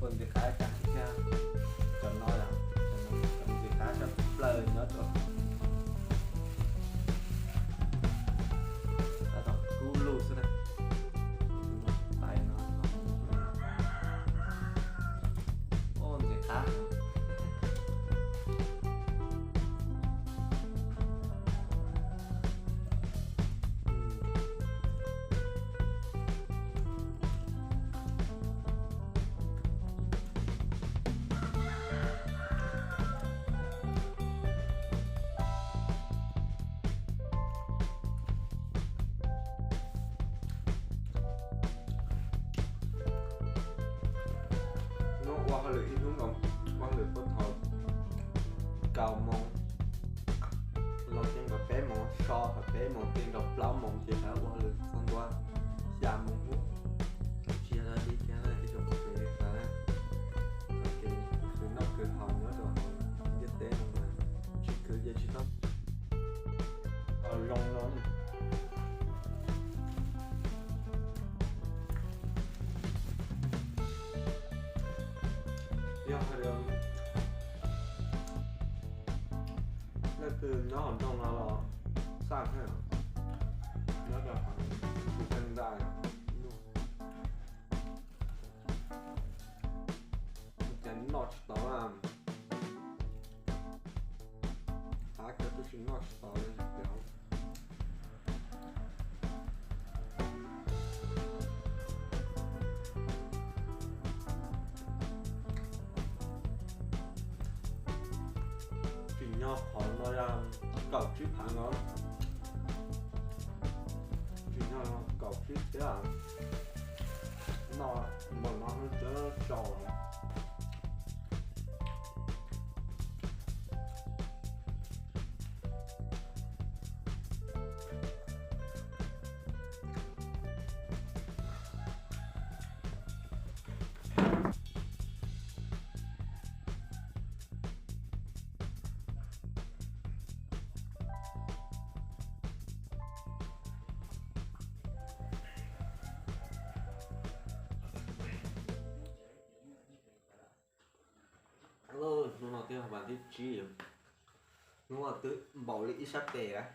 phần thì khá chẳng nha cần nói là cần thì khá chắc lời nữa rồi ta đọc cú lù xuống đây tay nó ôn thì khá qua hơi lưỡi đúng không? Qua lưỡi phun hợp cầu mong lòng trên gặp bé mong so hợp bé mong trên gặp lão mong chỉ phải qua lưỡi phân qua già mong muốn chia ra đi chia ra cái chỗ về cả ok cứ nó cứ hòn nữa rồi nhất tế mà chỉ cứ vậy chứ không lòng lắm từ nó hòn trong nó là sang thế nào nó là khoảng một cân dài một cái notch đó là phá cái cái notch đó lên kéo nhỏ hòn nó ra cầu chip hạng nó chỉ nhỏ cầu chip thế à nó mà nó chớ tròn Hello, nó nói tiếng Hàn Bản tiếp chi đúng không? Tự bảo lý sắp tệ á